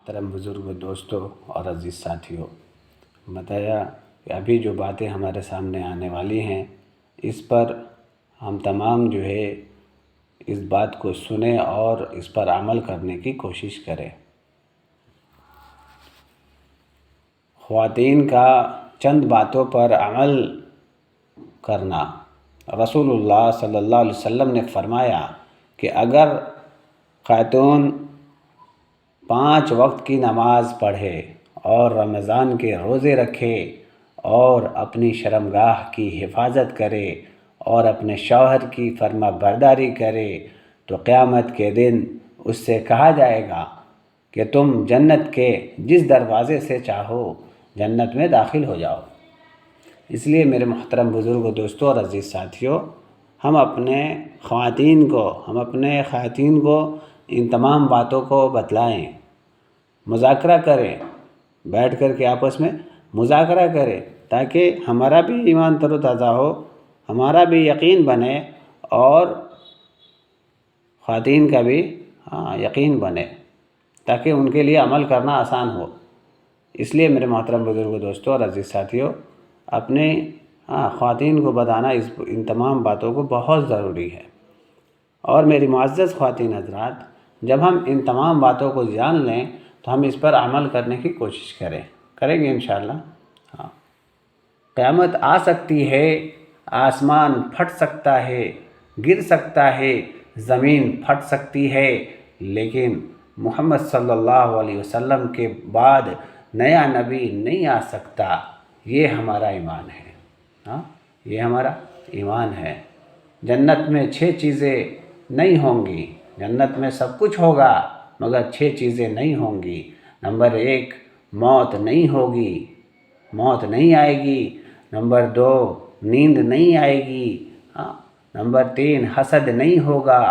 محترم بزرگ دوستوں اور عزیز ساتھیوں، بتایا کہ ابھی جو باتیں ہمارے سامنے آنے والی ہیں اس پر ہم تمام جو ہے اس بات کو سنیں اور اس پر عمل کرنے کی کوشش کریں۔ خواتین کا چند باتوں پر عمل کرنا۔ رسول اللہ صلی اللہ علیہ وسلم نے فرمایا کہ اگر خاتون 5 وقت کی نماز پڑھے اور رمضان کے روزے رکھے اور اپنی شرمگاہ کی حفاظت کرے اور اپنے شوہر کی فرما برداری کرے تو قیامت کے دن اس سے کہا جائے گا کہ تم جنت کے جس دروازے سے چاہو جنت میں داخل ہو جاؤ۔ اس لیے میرے محترم بزرگ دوستوں اور عزیز ساتھیوں، ہم اپنے خواتین کو ان تمام باتوں کو بتلائیں، مذاکرہ کریں، بیٹھ کر کے آپس میں مذاکرہ کریں تاکہ ہمارا بھی ایمان تر و تازہ ہو، ہمارا بھی یقین بنے اور خواتین کا بھی یقین بنے تاکہ ان کے لیے عمل کرنا آسان ہو۔ اس لیے میرے محترم بزرگ دوستوں اور عزیز ساتھیوں، اپنے خواتین کو بتانا ان تمام باتوں کو بہت ضروری ہے۔ اور میری معزز خواتین حضرات، جب ہم ان تمام باتوں کو جان لیں تو ہم اس پر عمل کرنے کی کوشش کریں گے انشاءاللہ۔ قیامت آ سکتی ہے، آسمان پھٹ سکتا ہے، گر سکتا ہے، زمین پھٹ سکتی ہے، لیکن محمد صلی اللہ علیہ وسلم کے بعد نیا نبی نہیں آ سکتا۔ یہ ہمارا ایمان ہے، یہ ہمارا ایمان ہے۔ جنت میں 6 چیزیں نہیں ہوں گی، جنت میں سب کچھ ہوگا مگر 6 چیزیں نہیں ہوں گی۔ نمبر 1، موت نہیں ہوگی، موت نہیں آئے گی۔ نمبر 2، نیند نہیں آئے گی۔ نمبر 3، حسد نہیں ہوگا۔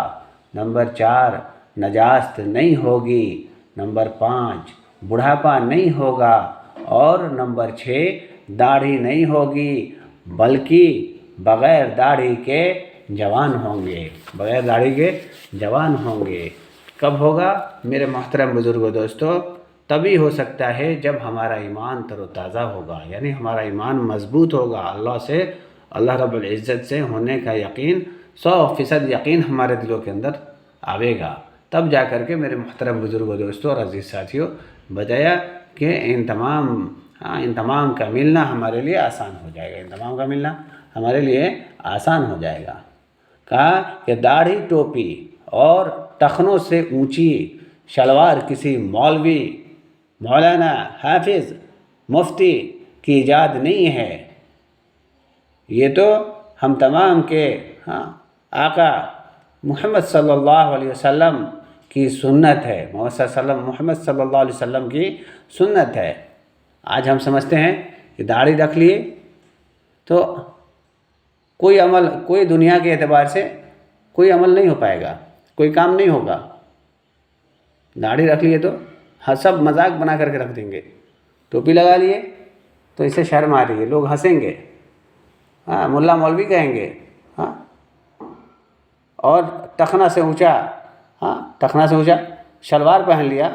نمبر 4، نجاست نہیں ہوگی۔ نمبر 5، بڑھاپا نہیں ہوگا۔ اور نمبر 6، داڑھی نہیں ہوگی بلکہ بغیر داڑھی کے جوان ہوں گے، بغیر داڑھی کے جوان ہوں گے۔ کب ہوگا میرے محترم بزرگوں دوستو؟ تبھی ہو سکتا ہے جب ہمارا ایمان تر و تازہ ہوگا، یعنی ہمارا ایمان مضبوط ہوگا، اللہ رب العزت سے ہونے کا یقین 100% یقین ہمارے دلوں کے اندر آئے گا۔ تب جا کر کے میرے محترم بزرگوں دوستو اور عزیز ساتھیوں، بتایا کہ ان تمام کا ملنا ہمارے لیے آسان ہو جائے گا، ان تمام کا ملنا ہمارے لیے آسان ہو جائے گا۔ کہا کہ داڑھی، ٹوپی اور ٹخنوں سے اونچی شلوار کسی مولوی، مولانا، حافظ، مفتی کی ایجاد نہیں ہے، یہ تو ہم تمام کے آقا محمد صلی اللہ علیہ وسلم کی سنت ہے، محمد صلی اللہ علیہ وسلم کی سنت ہے۔ آج ہم سمجھتے ہیں کہ داڑھی رکھ لیے تو کوئی دنیا کے اعتبار سے کوئی عمل نہیں ہو پائے گا، کوئی کام نہیں ہوگا۔ داڑھی رکھ لیے تو سب مذاق بنا کر کے رکھ دیں گے، ٹوپی لگا لیے تو اسے شرم آ رہی ہے، لوگ ہنسیں گے، ملا مولوی کہیں گے، اور ٹخنا سے اونچا شلوار پہن لیا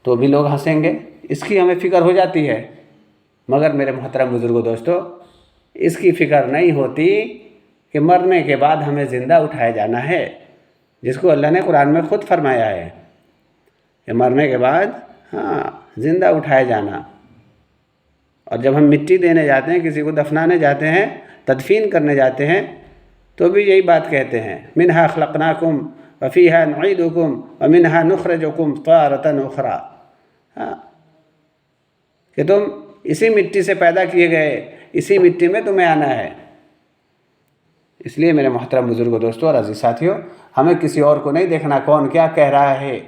تو بھی لوگ ہنسیں گے۔ اس کی ہمیں فکر ہو جاتی ہے، مگر میرے محترم بزرگوں دوستو، اس کی فکر نہیں ہوتی کہ مرنے کے بعد ہمیں زندہ اٹھایا جانا ہے، جس کو اللہ نے قرآن میں خود فرمایا ہے کہ مرنے کے بعد زندہ اٹھایا جانا۔ اور جب ہم مٹی دینے جاتے ہیں، کسی کو دفنانے جاتے ہیں، تدفین کرنے جاتے ہیں، تو بھی یہی بات کہتے ہیں، منہا خلقناکم وفیہا نعیدکم ومنہا نخرجکم تارۃ اخری، کہ تم اسی مٹی سے پیدا کیے گئے، اسی مٹی میں تمہیں آنا ہے۔ اس لیے میرے محترم بزرگوں دوستوں اور عزیز ساتھیوں، ہمیں کسی اور کو نہیں دیکھنا کون کیا کہہ رہا ہے،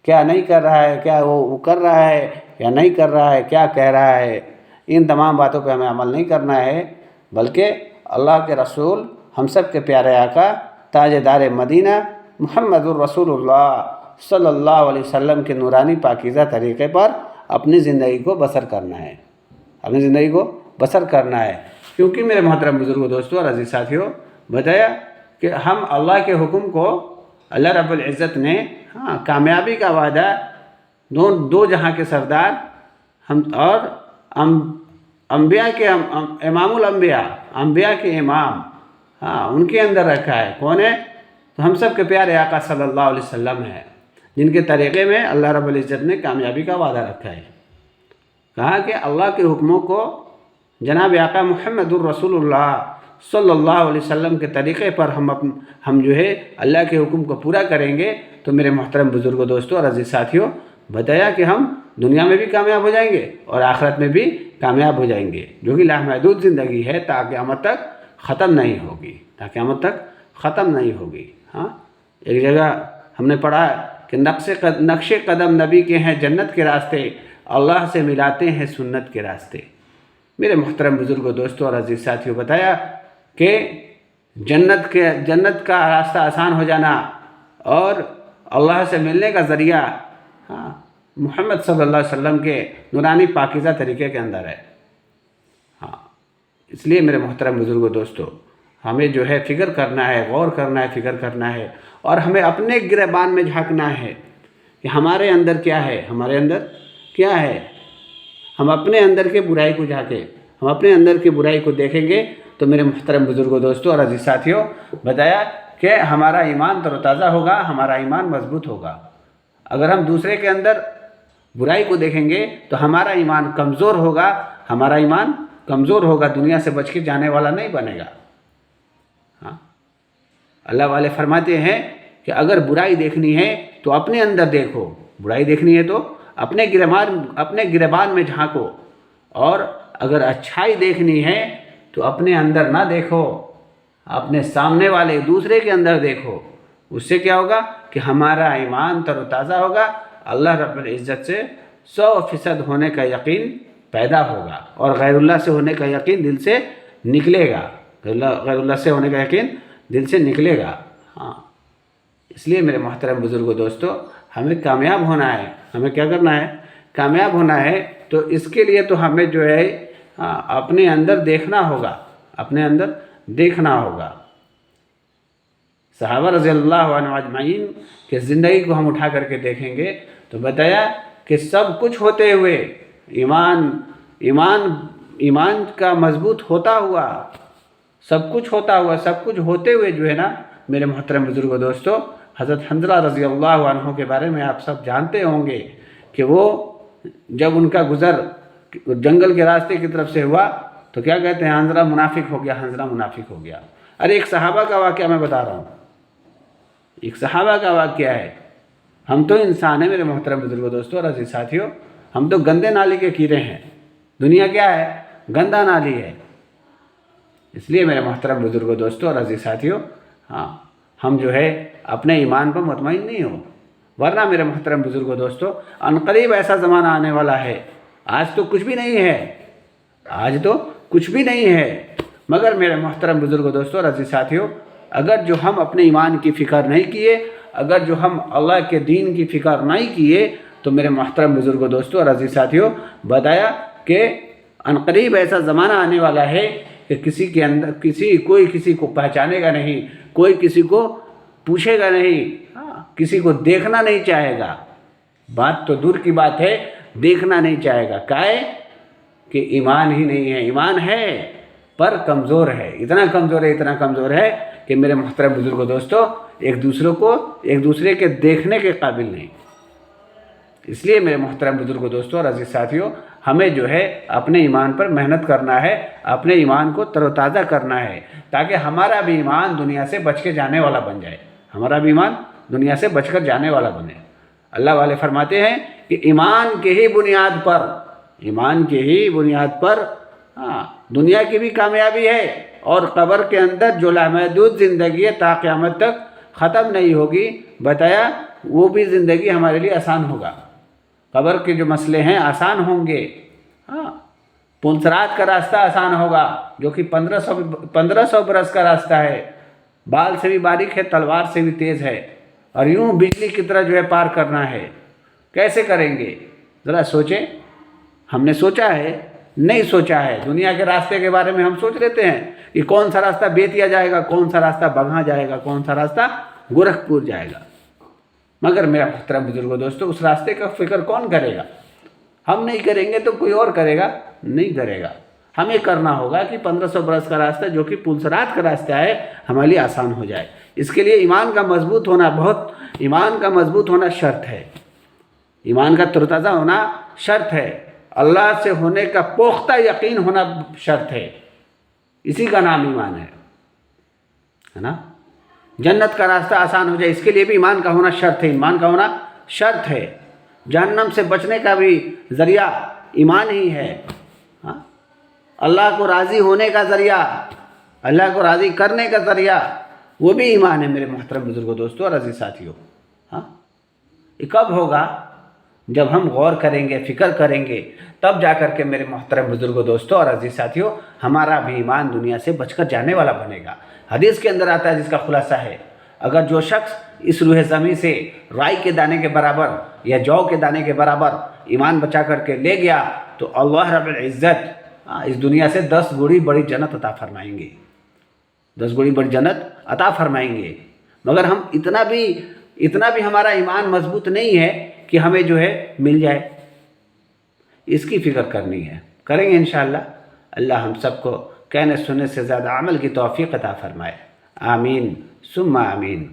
کیا نہیں کر رہا ہے، کیا وہ کر رہا ہے یا نہیں کر رہا ہے، کیا کہہ رہا ہے، ان تمام باتوں پہ ہمیں عمل نہیں کرنا ہے، بلکہ اللہ کے رسول، ہم سب کے پیارے آقا، تاجدار مدینہ محمد الرسول اللہ صلی اللہ علیہ وسلم کے نورانی پاکیزہ طریقے پر اپنی زندگی کو بسر کرنا ہے، کیونکہ میرے محترم بزرگوں دوستوں اور عزیز ساتھیوں، بتایا کہ ہم اللہ کے حکم کو، اللہ رب العزت نے کامیابی کا وعدہ دو جہاں کے سردار ہم اور انبیاء کے امام الانبیاء، انبیاء کے امام، ان کے اندر رکھا ہے۔ کون ہے؟ تو ہم سب کے پیارے آقا صلی اللہ علیہ وسلم ہیں، جن کے طریقے میں اللہ رب العزت نے کامیابی کا وعدہ رکھا ہے۔ کہا کہ اللہ کے حکموں کو جناب آقا محمد الرسول اللہ صلی اللہ علیہ وسلم کے طریقے پر ہم جو ہے اللہ کے حکم کو پورا کریں گے تو میرے محترم بزرگوں، دوستوں اور عزیز ساتھیوں، بتایا کہ ہم دنیا میں بھی کامیاب ہو جائیں گے اور آخرت میں بھی کامیاب ہو جائیں گے، جو کہ لامحدود زندگی ہے، تا قیامت تک ختم نہیں ہوگی، تا قیامت تک ختم نہیں ہوگی۔ ایک جگہ ہم نے پڑھا کہ نقش قدم نبی کے ہیں جنت کے راستے، اللہ سے ملاتے ہیں سنت کے راستے۔ میرے محترم بزرگوں، دوستوں اور عزیز ساتھیوں، بتایا کہ جنت کا راستہ آسان ہو جانا اور اللہ سے ملنے کا ذریعہ محمد صلی اللہ علیہ وسلم کے نورانی پاکیزہ طریقے کے اندر ہے۔ اس لیے میرے محترم بزرگوں، دوستوں، ہمیں جو ہے فکر کرنا ہے، غور کرنا ہے، فکر کرنا ہے، اور ہمیں اپنے گریبان میں جھانکنا ہے کہ ہمارے اندر کیا ہے، ہمارے اندر کیا ہے۔ ہم اپنے اندر کے برائی کو جھانکیں، ہم اپنے اندر کی برائی کو دیکھیں گے تو میرے محترم بزرگوں، دوستوں اور عزیز ساتھیوں، بتایا کہ ہمارا ایمان تر و تازہ ہوگا، ہمارا ایمان مضبوط ہوگا۔ اگر ہم دوسرے کے اندر برائی کو دیکھیں گے تو ہمارا ایمان کمزور ہوگا، ہمارا ایمان کمزور ہوگا، دنیا سے بچ کے جانے والا نہیں بنے گا۔ اللہ والے فرماتے ہیں کہ اگر برائی دیکھنی ہے تو اپنے اندر دیکھو، برائی دیکھنی ہے تو اپنے گریبان میں جھانکو، اور اگر اچھائی دیکھنی ہے تو اپنے اندر نہ دیکھو، اپنے سامنے والے دوسرے کے اندر دیکھو۔ اس سے کیا ہوگا کہ ہمارا ایمان تر و تازہ ہوگا، اللہ رب العزت سے 100% ہونے کا یقین پیدا ہوگا، اور غیر اللہ سے ہونے کا یقین دل سے نکلے گا، غیر اللہ سے ہونے کا یقین دل سے نکلے گا۔ اس لیے میرے محترم بزرگوں، دوستوں، ہمیں کامیاب ہونا ہے، ہمیں کیا کرنا ہے؟ کامیاب ہونا ہے۔ تو اس کے لیے تو ہمیں جو ہے اپنے اندر دیکھنا ہوگا، اپنے اندر دیکھنا ہوگا۔ صحابہ رضی اللہ عنہ اجمعین کہ زندگی کو ہم اٹھا کر کے دیکھیں گے تو بتایا کہ سب کچھ ہوتے ہوئے ایمان کا مضبوط ہوتا ہوا، سب کچھ ہوتے ہوئے جو ہے نا میرے محترم بزرگوں، دوستوں، حضرت حنظلہ رضی اللہ عنہ کے بارے میں آپ سب جانتے ہوں گے کہ وہ جب ان کا گزر جنگل کے راستے کی طرف سے ہوا تو کیا کہتے ہیں؟ حنظلہ منافق ہو گیا، حنظلہ منافق ہو گیا۔ ارے ایک صحابہ کا واقعہ میں بتا رہا ہوں، ایک صحابہ کا واقعہ ہے۔ ہم تو انسان ہیں میرے محترم بزرگوں، دوستوں اور عزیز ساتھیوں، ہم تو گندے نالی کے کیڑے ہیں۔ دنیا کیا ہے؟ گندا نالی ہے۔ اس لیے میرے محترم بزرگوں، دوستوں اور عزیز ساتھیوں، ہم جو ہے اپنے ایمان پر مطمئن نہیں ہو، ورنہ میرے محترم بزرگوں، دوستوں، عنقریب ایسا زمانہ آنے والا ہے۔ آج تو کچھ بھی نہیں ہے، آج تو کچھ بھی نہیں ہے، مگر میرے محترم بزرگوں، دوستوں اور عزیز ساتھیوں، اگر جو ہم اپنے ایمان کی فکر نہیں کیے، اگر جو ہم اللہ کے دین کی فکر نہیں کیے تو میرے محترم بزرگوں، دوستوں اور عزیز ساتھیوں، بتایا کہ عنقریب ایسا زمانہ آنے والا ہے کہ کوئی کسی کو پہچانے گا نہیں، کوئی کسی کو پوچھے گا نہیں، کسی کو دیکھنا نہیں چاہے گا۔ بات تو دور کی بات ہے، دیکھنا نہیں چاہے گا۔ کائے کہ ایمان ہی نہیں ہے، ایمان ہے پر کمزور ہے، اتنا کمزور ہے کہ میرے محترم بزرگوں، دوستوں، ایک دوسرے کے دیکھنے کے قابل نہیں۔ اس لیے میرے محترم بزرگوں، دوستوں اور عزیز ساتھیوں، ہمیں جو ہے اپنے ایمان پر محنت کرنا ہے، اپنے ایمان کو تر و تازہ کرنا ہے، تاکہ ہمارا بھی ایمان دنیا سے بچ کے جانے والا بن جائے، ہمارا بھی ایمان دنیا سے بچ کر جانے والا بنے۔ اللہ والے فرماتے ہیں کہ ایمان کے ہی بنیاد پر دنیا کی بھی کامیابی ہے، اور قبر کے اندر جو لامحدود زندگی ہے تا قیامت تک ختم نہیں ہوگی، بتایا وہ بھی زندگی ہمارے لیے آسان ہوگا۔ قبر کے جو مسئلے ہیں آسان ہوں گے، پنسرات کا راستہ آسان ہوگا، جو کہ 1500 برس کا راستہ ہے، بال سے بھی باریک ہے، تلوار سے بھی تیز ہے، اور یوں بجلی کی طرح جو ہے پار کرنا ہے۔ کیسے کریں گے؟ ذرا سوچیں۔ ہم نے سوچا ہے؟ نہیں سوچا ہے۔ دنیا کے راستے کے بارے میں ہم سوچ لیتے ہیں کہ کون سا راستہ بیتیا جائے گا، کون سا راستہ بگھا جائے گا، کون سا راستہ گورکھپور جائے گا، مگر میرا محترم بزرگوں دوستو، اس راستے کا فکر کون کرے گا؟ ہم نہیں کریں گے تو کوئی اور کرے گا؟ نہیں کرے گا۔ ہمیں کرنا ہوگا کہ 1500 برس کا راستہ جو کہ پلسرات کا راستہ ہے ہمارے لیے آسان ہو جائے۔ اس کے لیے ایمان کا مضبوط ہونا شرط ہے، ایمان کا ترتازہ ہونا شرط ہے، اللہ سے ہونے کا پختہ یقین ہونا شرط ہے، اسی کا نام ایمان ہے نا۔ جنت کا راستہ آسان ہو جائے اس کے لیے بھی ایمان کا ہونا شرط ہے، ایمان کا ہونا شرط ہے۔ جہنم سے بچنے کا بھی ذریعہ ایمان ہی ہے، ہاں۔ اللہ کو راضی ہونے کا ذریعہ، اللہ کو راضی کرنے کا ذریعہ وہ بھی ایمان ہے میرے محترم بزرگوں دوستوں اور عزیز ساتھیوں، ہاں۔ یہ کب ہوگا؟ جب ہم غور کریں گے، فکر کریں گے، تب جا کر کے میرے محترم بزرگوں دوستوں اور عزیز ساتھیوں ہمارا بھی ایمان دنیا سے بچ کر جانے والا بنے گا۔ حدیث کے اندر آتا ہے جس کا خلاصہ ہے، اگر جو شخص اس روح زمین سے رائی کے دانے کے برابر یا جو کے دانے کے برابر ایمان بچا کر کے لے گیا تو اللہ رب العزت اس دنیا سے 10 گڑی بڑی جنت عطا فرمائیں گے، 10 گڑی بڑی جنت عطا فرمائیں گے۔ مگر ہم اتنا بھی ہمارا ایمان مضبوط نہیں ہے کہ ہمیں جو ہے مل جائے، اس کی فکر کرنی ہے، کریں گے انشاءاللہ۔ اللہ ہم سب کو کہنے سننے سے زیادہ عمل کی توفیق عطا فرمائے، آمین ثم آمین۔